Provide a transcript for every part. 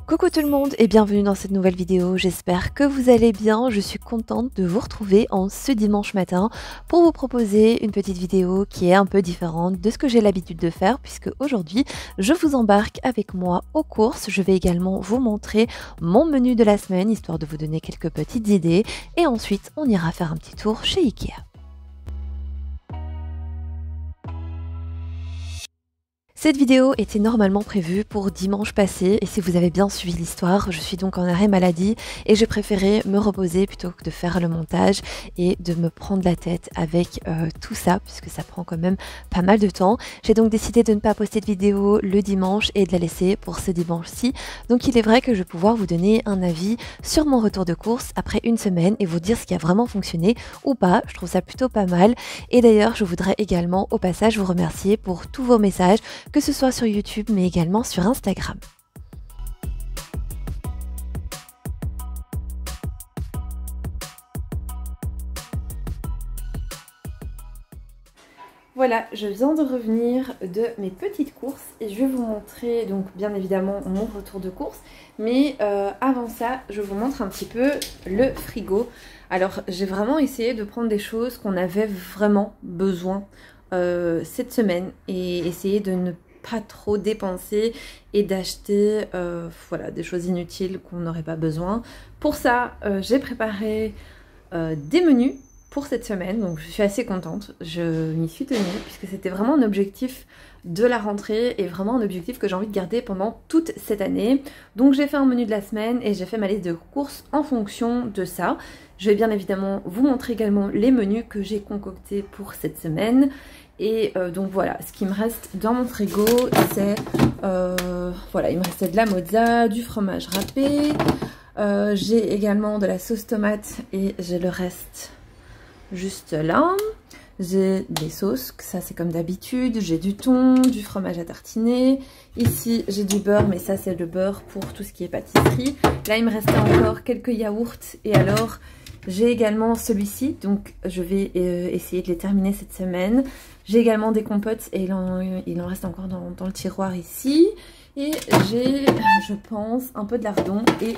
Coucou tout le monde et bienvenue dans cette nouvelle vidéo, j'espère que vous allez bien, je suis contente de vous retrouver en ce dimanche matin pour vous proposer une petite vidéo qui est un peu différente de ce que j'ai l'habitude de faire puisque aujourd'hui je vous embarque avec moi aux courses, je vais également vous montrer mon menu de la semaine histoire de vous donner quelques petites idées et ensuite on ira faire un petit tour chez Ikea. Cette vidéo était normalement prévue pour dimanche passé et si vous avez bien suivi l'histoire, je suis donc en arrêt maladie et j'ai préféré me reposer plutôt que de faire le montage et de me prendre la tête avec tout ça puisque ça prend quand même pas mal de temps. J'ai donc décidé de ne pas poster de vidéo le dimanche et de la laisser pour ce dimanche-ci. Donc il est vrai que je vais pouvoir vous donner un avis sur mon retour de course après une semaine et vous dire ce qui a vraiment fonctionné ou pas. Je trouve ça plutôt pas mal et d'ailleurs je voudrais également au passage vous remercier pour tous vos messages, que ce soit sur YouTube mais également sur Instagram. Voilà, je viens de revenir de mes petites courses et je vais vous montrer donc bien évidemment mon retour de course. Mais avant ça, je vous montre un petit peu le frigo. Alors j'ai vraiment essayé de prendre des choses qu'on avait vraiment besoin cette semaine et essayer de ne pas trop dépenser et d'acheter voilà, des choses inutiles qu'on n'aurait pas besoin. Pour ça, j'ai préparé des menus pour cette semaine, donc je suis assez contente, je m'y suis tenue puisque c'était vraiment un objectif de la rentrée et vraiment un objectif que j'ai envie de garder pendant toute cette année. Donc j'ai fait un menu de la semaine et j'ai fait ma liste de courses en fonction de ça. Je vais bien évidemment vous montrer également les menus que j'ai concoctés pour cette semaine. Et donc voilà, ce qui me reste dans mon frigo, c'est voilà, il me restait de la mozza, du fromage râpé, j'ai également de la sauce tomate et j'ai le reste juste là. J'ai des sauces, ça c'est comme d'habitude, j'ai du thon, du fromage à tartiner. Ici j'ai du beurre, mais ça c'est le beurre pour tout ce qui est pâtisserie. Là il me restait encore quelques yaourts et alors j'ai également celui-ci, donc je vais essayer de les terminer cette semaine. J'ai également des compotes et il en reste encore dans le tiroir ici. Et j'ai, je pense, un peu de lardon et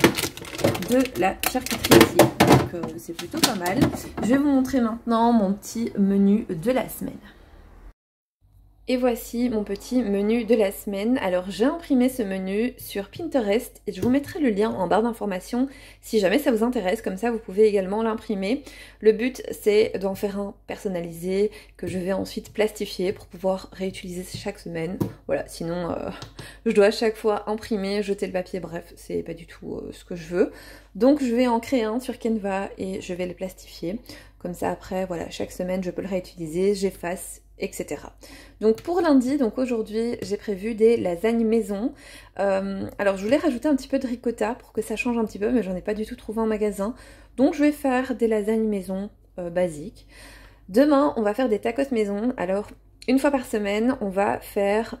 de la charcuterie ici. Donc c'est plutôt pas mal. Je vais vous montrer maintenant mon petit menu de la semaine. Et voici mon petit menu de la semaine. Alors j'ai imprimé ce menu sur Pinterest et je vous mettrai le lien en barre d'informations si jamais ça vous intéresse, comme ça vous pouvez également l'imprimer. Le but c'est d'en faire un personnalisé que je vais ensuite plastifier pour pouvoir réutiliser chaque semaine. Voilà, sinon je dois à chaque fois imprimer, jeter le papier, bref c'est pas du tout ce que je veux. Donc je vais en créer un sur Canva et je vais le plastifier. Comme ça après, voilà, chaque semaine je peux le réutiliser, j'efface, etc. Donc pour lundi, donc aujourd'hui, j'ai prévu des lasagnes maison. Alors je voulais rajouter un petit peu de ricotta pour que ça change un petit peu, mais j'en ai pas du tout trouvé en magasin. Donc je vais faire des lasagnes maison basiques. Demain, on va faire des tacos maison. Alors une fois par semaine, on va faire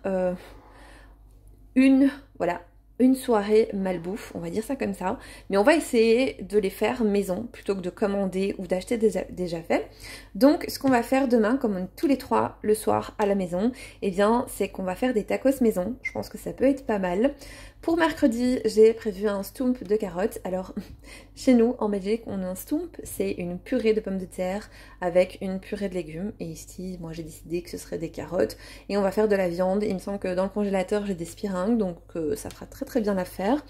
une soirée malbouffe, on va dire ça comme ça, mais on va essayer de les faire maison plutôt que de commander ou d'acheter déjà fait. Donc ce qu'on va faire demain, comme on est tous les trois le soir à la maison, eh bien c'est qu'on va faire des tacos maison. Je pense que ça peut être pas mal. Pour mercredi, j'ai prévu un stump de carottes. Alors chez nous en Belgique, on a un stump, c'est une purée de pommes de terre avec une purée de légumes. Et ici, moi j'ai décidé que ce serait des carottes et on va faire de la viande. Il me semble que dans le congélateur j'ai des spiringues, donc ça fera très bien l'affaire.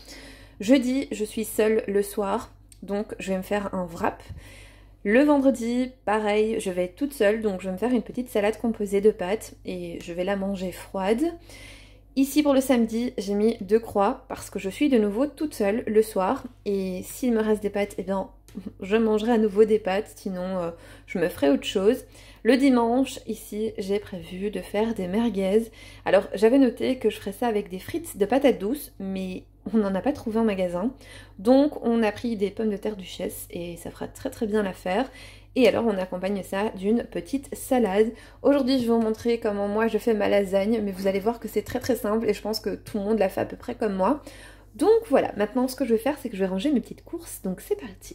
Jeudi, je suis seule le soir, donc je vais me faire un wrap. Le vendredi, pareil, je vais être toute seule, donc je vais me faire une petite salade composée de pâtes et je vais la manger froide. Ici pour le samedi, j'ai mis 2 croix parce que je suis de nouveau toute seule le soir et s'il me reste des pâtes, eh bien je mangerai à nouveau des pâtes, sinon je me ferai autre chose. Le dimanche, ici, j'ai prévu de faire des merguez. Alors j'avais noté que je ferais ça avec des frites de patates douces, mais on n'en a pas trouvé en magasin. Donc on a pris des pommes de terre duchesse et ça fera très bien l'affaire. Et alors on accompagne ça d'une petite salade. Aujourd'hui je vais vous montrer comment moi je fais ma lasagne, mais vous allez voir que c'est très simple et je pense que tout le monde l'a fait à peu près comme moi. Donc voilà, maintenant ce que je vais faire c'est que je vais ranger mes petites courses, donc c'est parti.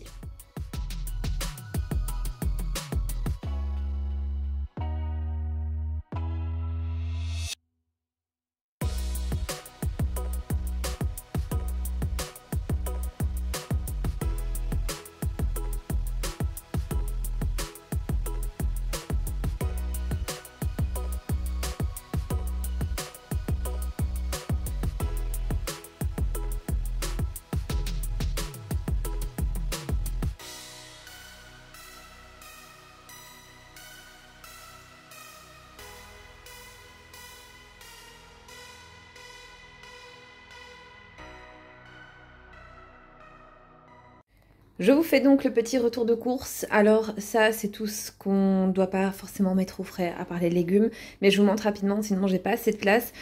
Je vous fais donc le petit retour de course. Alors ça, c'est tout ce qu'on ne doit pas forcément mettre au frais, à part les légumes. Mais je vous montre rapidement, sinon j'ai pas assez de place.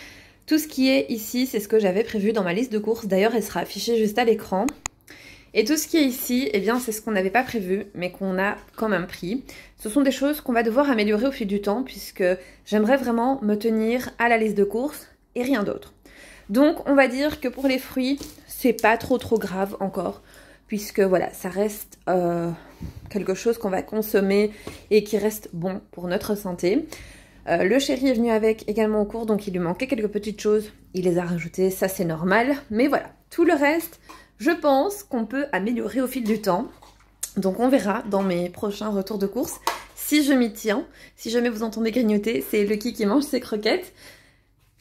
Tout ce qui est ici, c'est ce que j'avais prévu dans ma liste de courses. D'ailleurs, elle sera affichée juste à l'écran. Et tout ce qui est ici, eh bien, c'est ce qu'on n'avait pas prévu, mais qu'on a quand même pris. Ce sont des choses qu'on va devoir améliorer au fil du temps, puisque j'aimerais vraiment me tenir à la liste de courses et rien d'autre. Donc, on va dire que pour les fruits, c'est pas trop grave encore, puisque voilà, ça reste quelque chose qu'on va consommer et qui reste bon pour notre santé. Le chéri est venu avec également au cours, donc il lui manquait quelques petites choses. Il les a rajoutées, ça c'est normal. Mais voilà, tout le reste, je pense qu'on peut améliorer au fil du temps. Donc on verra dans mes prochains retours de course si je m'y tiens. Si jamais vous entendez grignoter, c'est Lucky qui mange ses croquettes.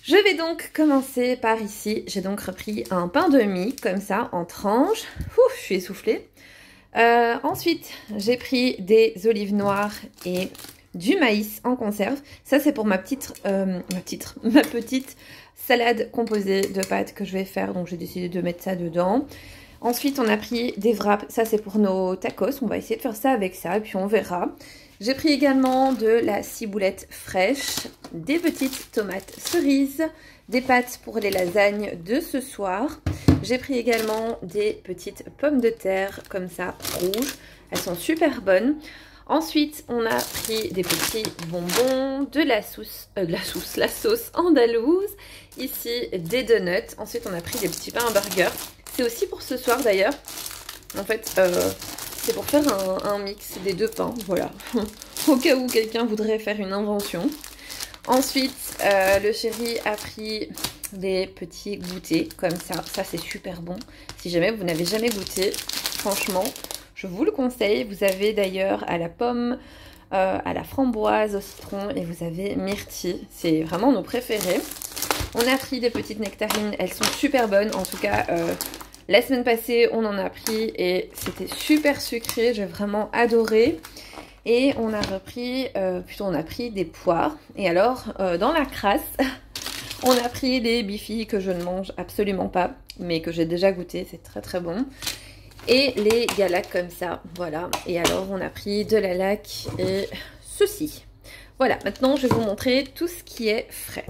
Je vais donc commencer par ici. J'ai donc repris un pain de mie, comme ça, en tranches. Ouf, je suis essoufflée. Ensuite, j'ai pris des olives noires et du maïs en conserve. Ça, c'est pour ma petite salade composée de pâtes que je vais faire. Donc, j'ai décidé de mettre ça dedans. Ensuite, on a pris des wraps. Ça, c'est pour nos tacos. On va essayer de faire ça avec ça et puis on verra. J'ai pris également de la ciboulette fraîche, des petites tomates cerises, des pâtes pour les lasagnes de ce soir. J'ai pris également des petites pommes de terre comme ça, rouges. Elles sont super bonnes. Ensuite, on a pris des petits bonbons, la sauce andalouse. Ici, des donuts. Ensuite, on a pris des petits pains à burger. C'est aussi pour ce soir d'ailleurs. En fait, c'est pour faire un mix des deux pains, voilà. Au cas où quelqu'un voudrait faire une invention. Ensuite, le chéri a pris des petits goûters comme ça. Ça, c'est super bon. Si jamais vous n'avez jamais goûté, franchement, je vous le conseille. Vous avez d'ailleurs à la pomme, à la framboise, au citron et vous avez myrtille. C'est vraiment nos préférés. On a pris des petites nectarines. Elles sont super bonnes. En tout cas, la semaine passée, on en a pris et c'était super sucré. J'ai vraiment adoré. Et on a on a pris des poires. Et alors, dans la crasse, on a pris des bifis que je ne mange absolument pas, mais que j'ai déjà goûté. C'est très très bon. Et les galacs comme ça, voilà. Et alors, on a pris de la laque et ceci. Voilà, maintenant, je vais vous montrer tout ce qui est frais.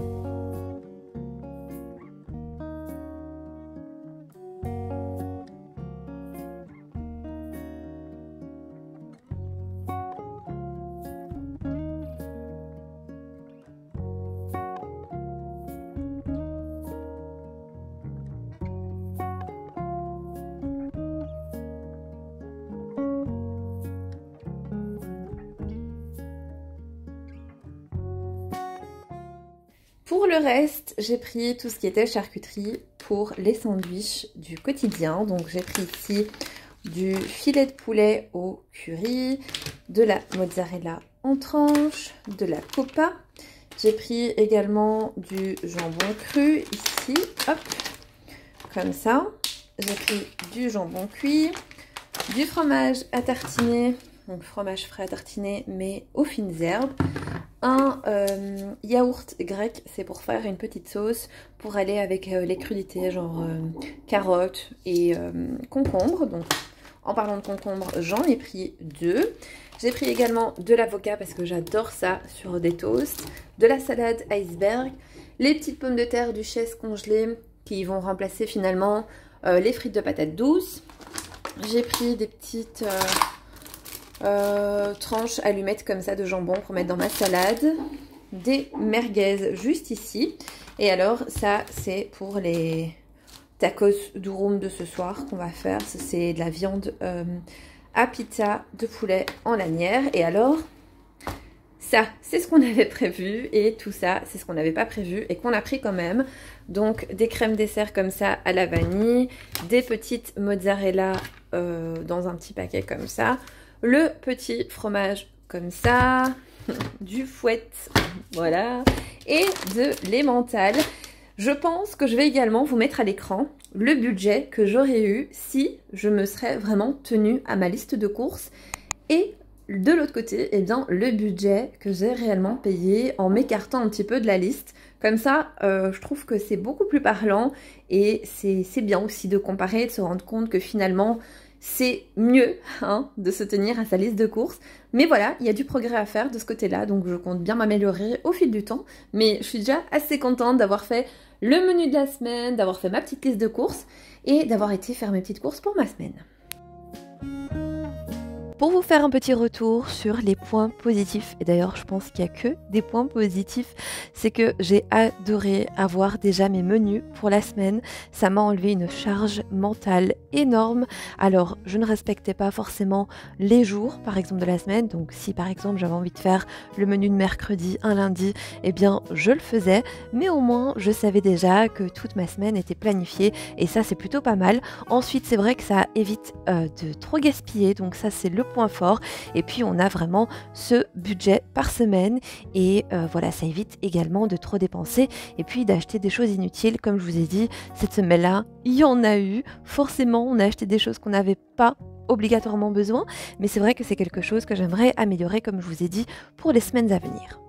Pour le reste, j'ai pris tout ce qui était charcuterie pour les sandwichs du quotidien. Donc j'ai pris ici du filet de poulet au curry, de la mozzarella en tranches, de la copa. J'ai pris également du jambon cru ici, hop, comme ça. J'ai pris du jambon cuit, du fromage à tartiner, donc fromage frais à tartiner mais aux fines herbes. Un yaourt grec, c'est pour faire une petite sauce pour aller avec les crudités, genre carottes et concombre. Donc en parlant de concombre, j'en ai pris 2. J'ai pris également de l'avocat parce que j'adore ça sur des toasts, de la salade iceberg, les petites pommes de terre duchesse congelées qui vont remplacer finalement les frites de patates douces. J'ai pris des petites tranches allumettes comme ça de jambon pour mettre dans ma salade, des merguez juste ici. Et alors ça c'est pour les tacos durum de ce soir qu'on va faire. C'est de la viande à pizza de poulet en lanière. Et alors ça c'est ce qu'on avait prévu et tout ça c'est ce qu'on n'avait pas prévu et qu'on a pris quand même. Donc des crèmes dessert comme ça à la vanille, des petites mozzarella dans un petit paquet comme ça, le petit fromage comme ça, du fouette, voilà, et de l'emmental. Je pense que je vais également vous mettre à l'écran le budget que j'aurais eu si je me serais vraiment tenue à ma liste de courses et de l'autre côté, eh bien, le budget que j'ai réellement payé en m'écartant un petit peu de la liste. Comme ça, je trouve que c'est beaucoup plus parlant et c'est bien aussi de comparer, de se rendre compte que finalement, c'est mieux hein, de se tenir à sa liste de courses. Mais voilà, il y a du progrès à faire de ce côté-là, donc je compte bien m'améliorer au fil du temps. Mais je suis déjà assez contente d'avoir fait le menu de la semaine, d'avoir fait ma petite liste de courses et d'avoir été faire mes petites courses pour ma semaine. Pour vous faire un petit retour sur les points positifs, et d'ailleurs je pense qu'il n'y a que des points positifs, c'est que j'ai adoré avoir déjà mes menus pour la semaine. Ça m'a enlevé une charge mentale énorme. Alors je ne respectais pas forcément les jours par exemple de la semaine, donc si par exemple j'avais envie de faire le menu de mercredi, un lundi, eh bien je le faisais, mais au moins je savais déjà que toute ma semaine était planifiée et ça c'est plutôt pas mal. Ensuite c'est vrai que ça évite de trop gaspiller, donc ça c'est le point fort. Et puis on a vraiment ce budget par semaine et voilà, ça évite également de trop dépenser et puis d'acheter des choses inutiles. Comme je vous ai dit, cette semaine-là, il y en a eu. Forcément, on a acheté des choses qu'on n'avait pas obligatoirement besoin, mais c'est vrai que c'est quelque chose que j'aimerais améliorer, comme je vous ai dit, pour les semaines à venir.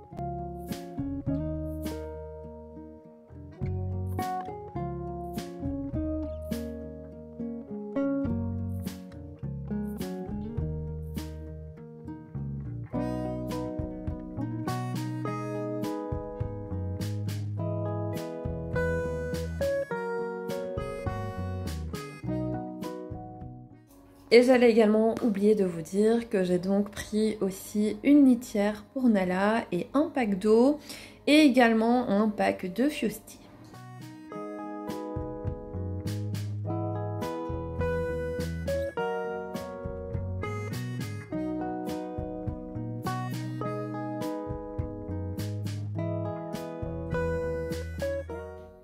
Et j'allais également oublier de vous dire que j'ai donc pris aussi une litière pour Nala et un pack d'eau et également un pack de Fiosti.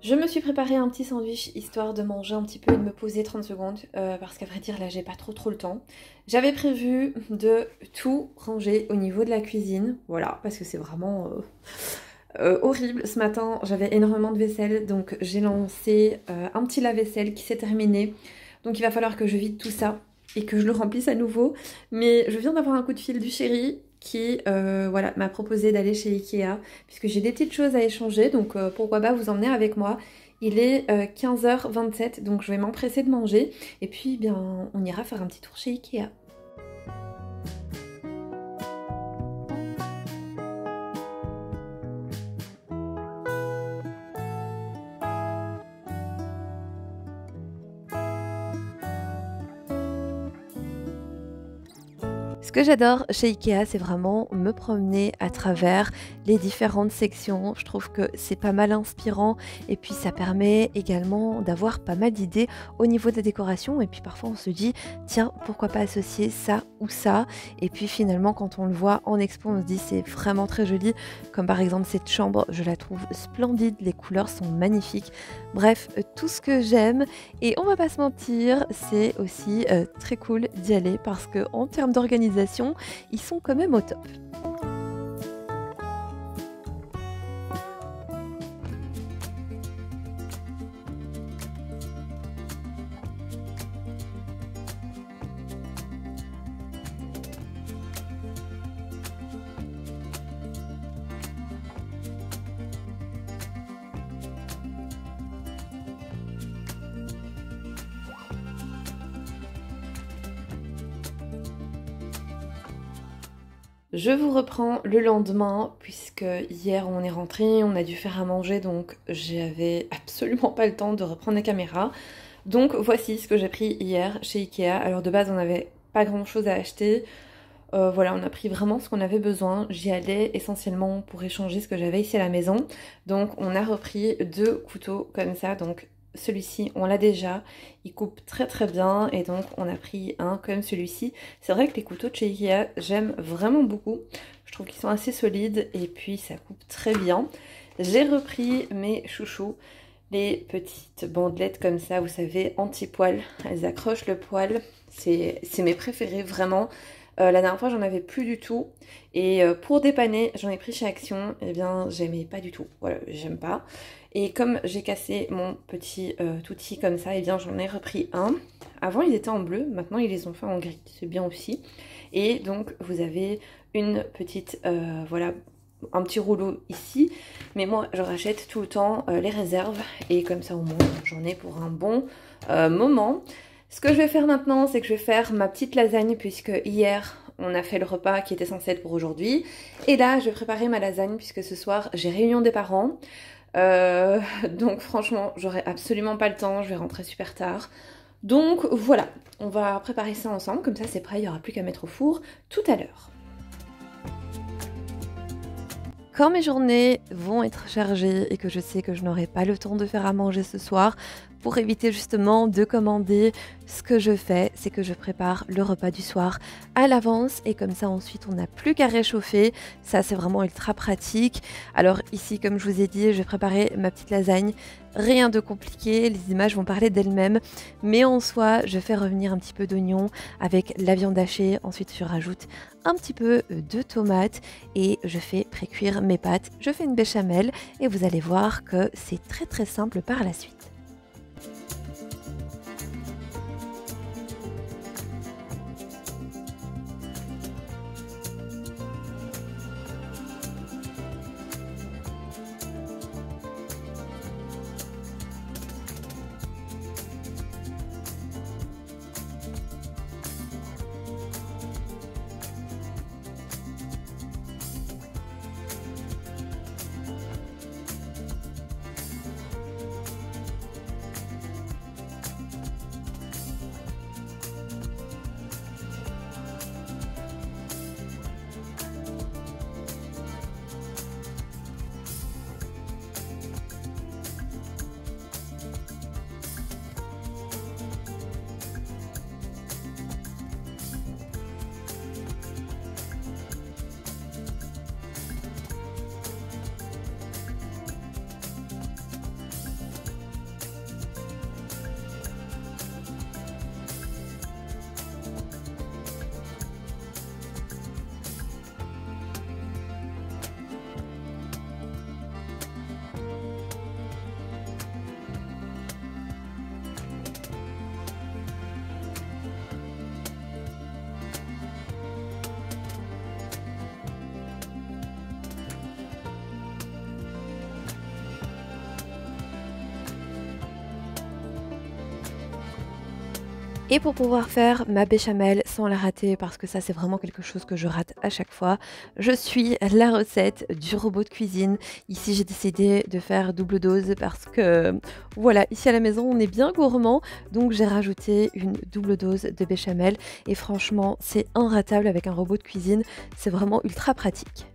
Je me suis préparé un petit sandwich histoire de manger un petit peu et de me poser 30 secondes parce qu'à vrai dire là j'ai pas trop le temps. J'avais prévu de tout ranger au niveau de la cuisine, voilà, parce que c'est vraiment horrible. Ce matin j'avais énormément de vaisselle donc j'ai lancé un petit lave-vaisselle qui s'est terminé. Donc il va falloir que je vide tout ça et que je le remplisse à nouveau. Mais je viens d'avoir un coup de fil du chéri qui voilà, m'a proposé d'aller chez Ikea puisque j'ai des petites choses à échanger, donc pourquoi pas vous emmener avec moi. Il est 15h27 donc je vais m'empresser de manger et puis bien on ira faire un petit tour chez Ikea. Ce que j'adore chez Ikea, c'est vraiment me promener à travers les différentes sections. Je trouve que c'est pas mal inspirant et puis ça permet également d'avoir pas mal d'idées au niveau des décorations. Et puis parfois on se dit, tiens, pourquoi pas associer ça ou ça. Et puis finalement, quand on le voit en expo, on se dit c'est vraiment très joli. Comme par exemple cette chambre, je la trouve splendide, les couleurs sont magnifiques. Bref, tout ce que j'aime. Et on va pas se mentir, c'est aussi très cool d'y aller parce que en termes d'organisation, ils sont quand même au top. Je vous reprends le lendemain puisque hier on est rentré, on a dû faire à manger donc j'avais absolument pas le temps de reprendre la caméra. Donc voici ce que j'ai pris hier chez Ikea. Alors de base on n'avait pas grand chose à acheter. Voilà, on a pris vraiment ce qu'on avait besoin. J'y allais essentiellement pour échanger ce que j'avais ici à la maison. Donc on a repris 2 couteaux comme ça. Donc celui-ci on l'a déjà, il coupe très bien et donc on a pris un comme celui-ci. C'est vrai que les couteaux de chez Ikea j'aime vraiment beaucoup, je trouve qu'ils sont assez solides et puis ça coupe très bien. J'ai repris mes chouchous, les petites bandelettes comme ça, vous savez, anti-poil, elles accrochent le poil, c'est mes préférés vraiment. La dernière fois j'en avais plus du tout et pour dépanner j'en ai pris chez Action, et bien j'aimais pas du tout, voilà, j'aime pas. Et comme j'ai cassé mon petit outil comme ça, et bien j'en ai repris un. Avant ils étaient en bleu, maintenant ils les ont fait en gris, c'est bien aussi. Et donc vous avez une petite, voilà, un petit rouleau ici. Mais moi je rachète tout le temps les réserves et comme ça au moins j'en ai pour un bon moment. Ce que je vais faire maintenant, c'est que je vais faire ma petite lasagne puisque hier on a fait le repas qui était censé être pour aujourd'hui. Et là, je vais préparer ma lasagne puisque ce soir j'ai réunion des parents. Donc franchement, j'aurai absolument pas le temps, je vais rentrer super tard. Donc voilà, on va préparer ça ensemble, comme ça c'est prêt, il n'y aura plus qu'à mettre au four tout à l'heure. Quand mes journées vont être chargées et que je sais que je n'aurai pas le temps de faire à manger ce soir, pour éviter justement de commander, ce que je fais, c'est que je prépare le repas du soir à l'avance et comme ça ensuite on n'a plus qu'à réchauffer. Ça c'est vraiment ultra pratique. Alors ici, comme je vous ai dit, je vais préparer ma petite lasagne. Rien de compliqué, les images vont parler d'elles-mêmes, mais en soi, je fais revenir un petit peu d'oignon avec la viande hachée. Ensuite, je rajoute un petit peu de tomates et je fais pré-cuire mes pâtes. Je fais une béchamel et vous allez voir que c'est très très simple par la suite. Et pour pouvoir faire ma béchamel sans la rater, parce que ça c'est vraiment quelque chose que je rate à chaque fois, je suis la recette du robot de cuisine. Ici j'ai décidé de faire double dose parce que voilà, ici à la maison on est bien gourmand, donc j'ai rajouté une double dose de béchamel et franchement c'est inratable avec un robot de cuisine, c'est vraiment ultra pratique.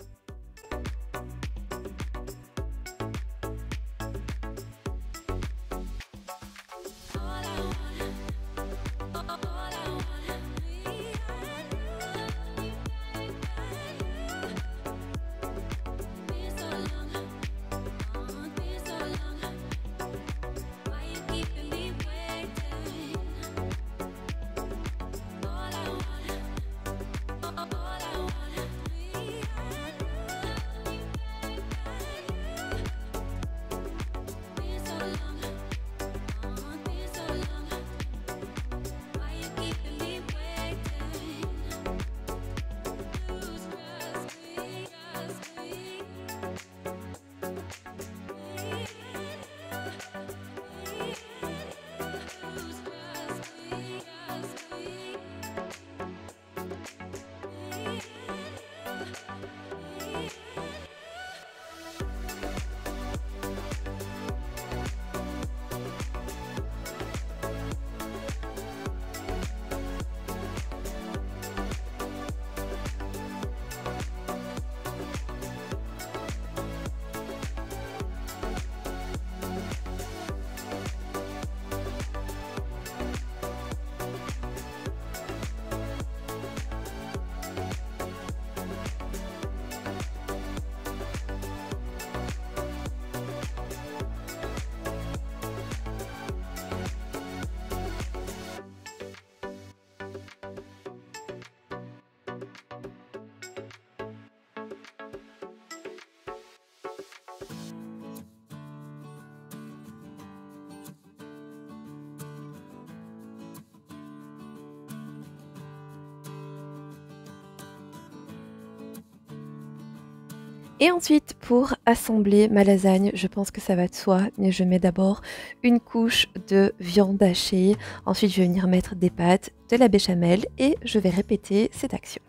Et ensuite, pour assembler ma lasagne, je pense que ça va de soi, mais je mets d'abord une couche de viande hachée. Ensuite, je vais venir mettre des pâtes, de la béchamel et je vais répéter cette action.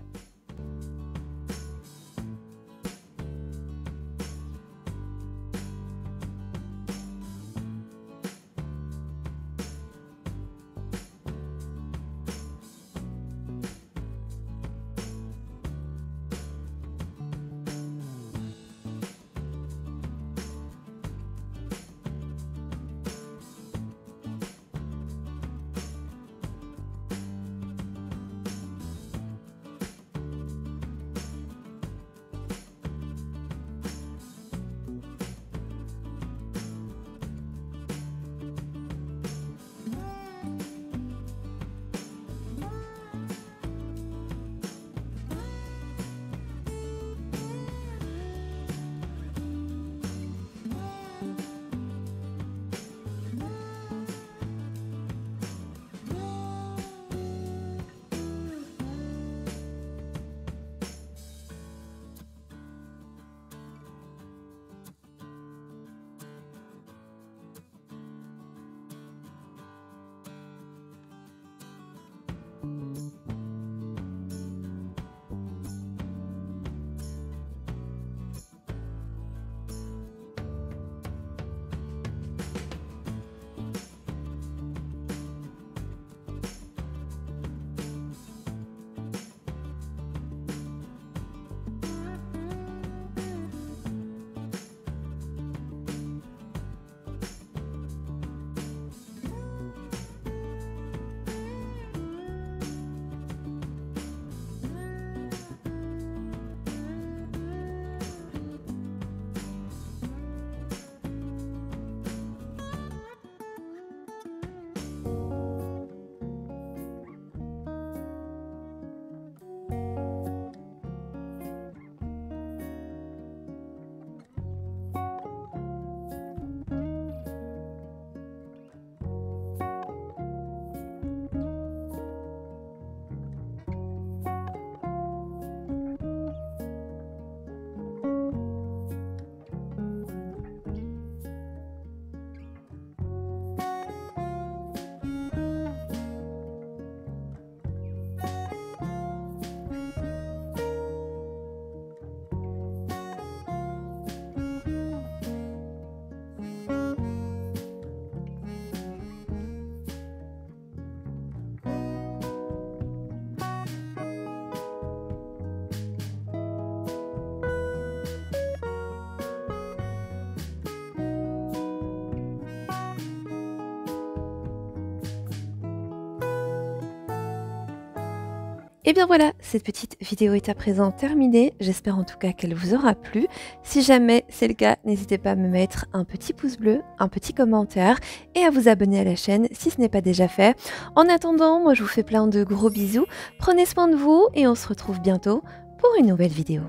Et bien voilà, cette petite vidéo est à présent terminée. J'espère en tout cas qu'elle vous aura plu. Si jamais c'est le cas, n'hésitez pas à me mettre un petit pouce bleu, un petit commentaire et à vous abonner à la chaîne si ce n'est pas déjà fait. En attendant, moi je vous fais plein de gros bisous. Prenez soin de vous et on se retrouve bientôt pour une nouvelle vidéo.